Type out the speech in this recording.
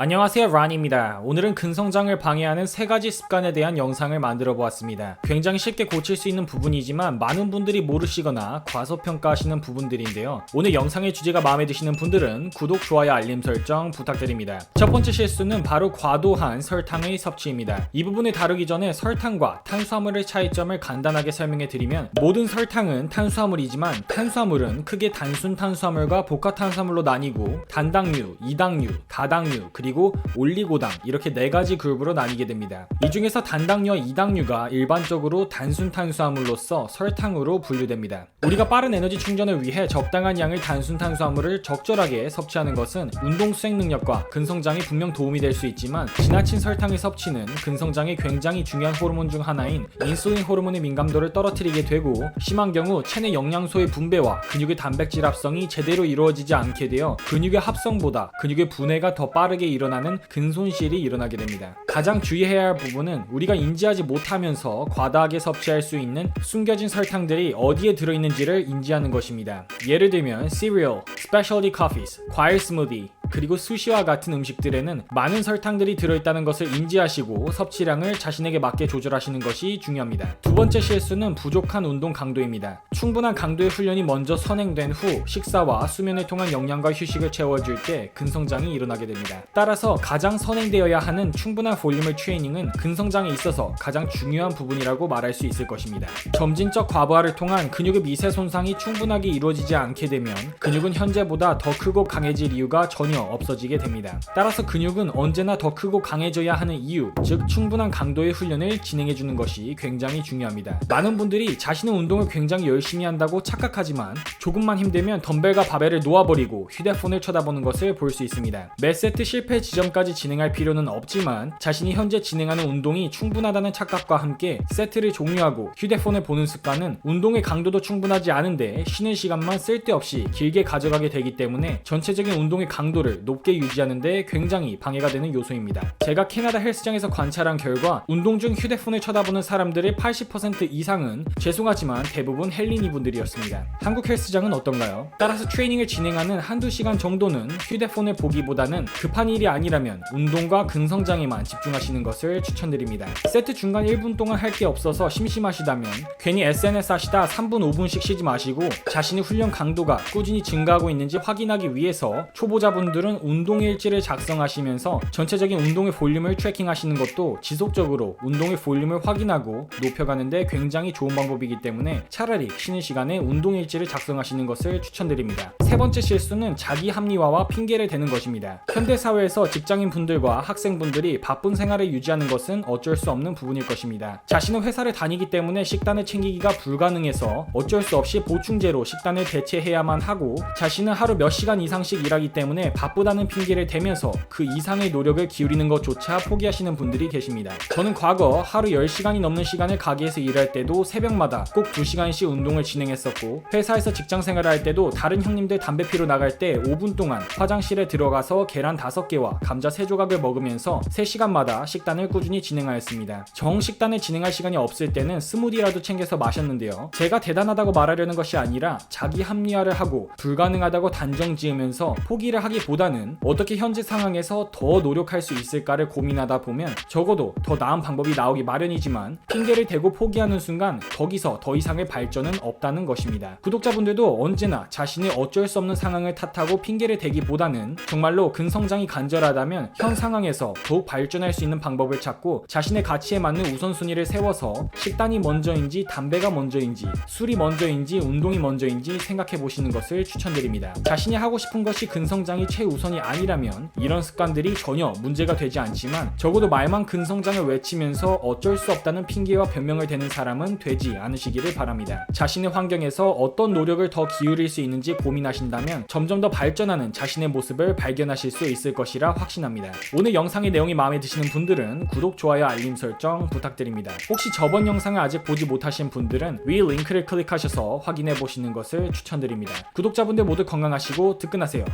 안녕하세요, 란입니다. 오늘은 근성장을 방해하는 3가지 습관에 대한 영상을 만들어 보았습니다. 굉장히 쉽게 고칠 수 있는 부분이지만 많은 분들이 모르시거나 과소평가하시는 부분들인데요. 오늘 영상의 주제가 마음에 드시는 분들은 구독, 좋아요, 알림 설정 부탁드립니다. 첫 번째 실수는 바로 과도한 설탕의 섭취입니다. 이 부분을 다루기 전에 설탕과 탄수화물의 차이점을 간단하게 설명해 드리면, 모든 설탕은 탄수화물이지만 탄수화물은 크게 단순 탄수화물과 복합 탄수화물로 나뉘고 단당류, 이당류, 다당류, 그리고 올리고당, 이렇게 4가지 그룹으로 나뉘게 됩니다. 이 중에서 단당류와 이당류가 일반적으로 단순 탄수화물로서 설탕으로 분류됩니다. 우리가 빠른 에너지 충전을 위해 적당한 양의 단순 탄수화물을 적절하게 섭취하는 것은 운동 수행 능력과 근성장에 분명 도움이 될 수 있지만, 지나친 설탕의 섭취는 근성장에 굉장히 중요한 호르몬 중 하나인 인슐린 호르몬의 민감도를 떨어뜨리게 되고, 심한 경우 체내 영양소의 분배와 근육의 단백질 합성이 제대로 이루어지지 않게 되어 근육의 합성보다 근육의 분해가 더 빠르게 일어나는 근손실이 일어나게 됩니다. 가장 주의해야 할 부분은 우리가 인지하지 못하면서 과다하게 섭취할 수 있는 숨겨진 설탕들이 어디에 들어있는지를 인지하는 것입니다. 예를 들면 cereal, specialty coffees, 과일 스무디, 그리고 수시와 같은 음식들에는 많은 설탕들이 들어있다는 것을 인지하시고 섭취량을 자신에게 맞게 조절하시는 것이 중요합니다. 두 번째 실수는 부족한 운동 강도입니다. 충분한 강도의 훈련이 먼저 선행된 후 식사와 수면을 통한 영양과 휴식을 채워줄 때 근성장이 일어나게 됩니다. 따라서 가장 선행되어야 하는 충분한 볼륨의 트레이닝은 근성장에 있어서 가장 중요한 부분이라고 말할 수 있을 것입니다. 점진적 과부하를 통한 근육의 미세 손상이 충분하게 이루어지지 않게 되면 근육은 현재보다 더 크고 강해질 이유가 전혀 없어지게 됩니다. 따라서 근육은 언제나 더 크고 강해져야 하는 이유, 즉 충분한 강도의 훈련을 진행해주는 것이 굉장히 중요합니다. 많은 분들이 자신의 운동을 굉장히 열심히 한다고 착각하지만, 조금만 힘들면 덤벨과 바벨을 놓아버리고 휴대폰을 쳐다보는 것을 볼 수 있습니다. 매 세트 실패 지점까지 진행할 필요는 없지만, 자신이 현재 진행하는 운동이 충분하다는 착각과 함께 세트를 종료하고 휴대폰을 보는 습관은 운동의 강도도 충분하지 않은데 쉬는 시간만 쓸데없이 길게 가져가게 되기 때문에 전체적인 운동의 강도를 높게 유지하는 데 굉장히 방해가 되는 요소입니다. 제가 캐나다 헬스장에서 관찰한 결과, 운동 중 휴대폰을 쳐다보는 사람들의 80% 이상은 죄송하지만 대부분 헬린이 분들이었습니다. 한국 헬스장은 어떤가요? 따라서 트레이닝을 진행하는 한두 시간 정도는 휴대폰을 보기보다는 급한 일이 아니라면 운동과 근성장에만 집중하시는 것을 추천드립니다. 세트 중간 1분 동안 할 게 없어서 심심하시다면 괜히 SNS 하시다 3분 5분씩 쉬지 마시고, 자신의 훈련 강도가 꾸준히 증가하고 있는지 확인하기 위해서 초보자분들은 운동 일지를 작성하시면서 전체적인 운동의 볼륨을 트래킹하시는 것도 지속적으로 운동의 볼륨을 확인하고 높여가는데 굉장히 좋은 방법이기 때문에 차라리 쉬는 시간에 운동 일지를 작성하시는 것을 추천드립니다. 세 번째 실수는 자기 합리화와 핑계를 대는 것입니다. 현대사회에서 직장인분들과 학생분들이 바쁜 생활을 유지하는 것은 어쩔 수 없는 부분일 것입니다. 자신은 회사를 다니기 때문에 식단을 챙기기가 불가능해서 어쩔 수 없이 보충제로 식단을 대체해야만 하고, 자신은 하루 몇 시간 이상씩 일하기 때문에 바쁘다는 핑계를 대면서 그 이상의 노력을 기울이는 것조차 포기하시는 분들이 계십니다. 저는 과거 하루 10시간이 넘는 시간을 가게에서 일할 때도 새벽마다 꼭 2시간씩 운동을 진행했었고, 회사에서 직장생활을 할 때도 다른 형님들 담배 피러 나갈 때 5분 동안 화장실에 들어가서 계란 5개와 감자 3조각을 먹으면서 3시간마다 식단을 꾸준히 진행하였습니다. 정식단을 진행할 시간이 없을 때는 스무디라도 챙겨서 마셨는데요. 제가 대단하다고 말하려는 것이 아니라 자기 합리화를 하고 불가능하다고 단정 지으면서 포기를 하기보다는 어떻게 현재 상황에서 더 노력할 수 있을까를 고민하다 보면 적어도 더 나은 방법이 나오기 마련이지만, 핑계를 대고 포기하는 순간 거기서 더 이상의 발전은 없다는 것입니다. 구독자분들도 언제나 자신의 어쩔 수 없는 상황을 탓하고 핑계를 대기보다는 정말로 근성장이 간절하다면 현 상황에서 더욱 발전할 수 있는 방법을 찾고, 자신의 가치에 맞는 우선순위를 세워서 식단이 먼저인지 담배가 먼저인지 술이 먼저인지 운동이 먼저인지 생각해 보시는 것을 추천드립니다. 자신이 하고 싶은 것이 근성장이 최우선이 아니라면 이런 습관들이 전혀 문제가 되지 않지만, 적어도 말만 근성장을 외치면서 어쩔 수 없다는 핑계와 변명을 대는 사람은 되지 않으시기를 바랍니다. 자신의 환경에서 어떤 노력을 더 기울일 수 있는지 고민하신다면 점점 더 발전하는 자신의 모습을 발견하실 수 있을 것이라 확신합니다. 오늘 영상의 내용이 마음에 드시는 분들은 구독, 좋아요, 알림 설정 부탁드립니다. 혹시 저번 영상을 아직 보지 못하신 분들은 위 링크를 클릭하셔서 확인해 보시는 것을 추천드립니다. 구독자분들 모두 건강하시고 득근하세요.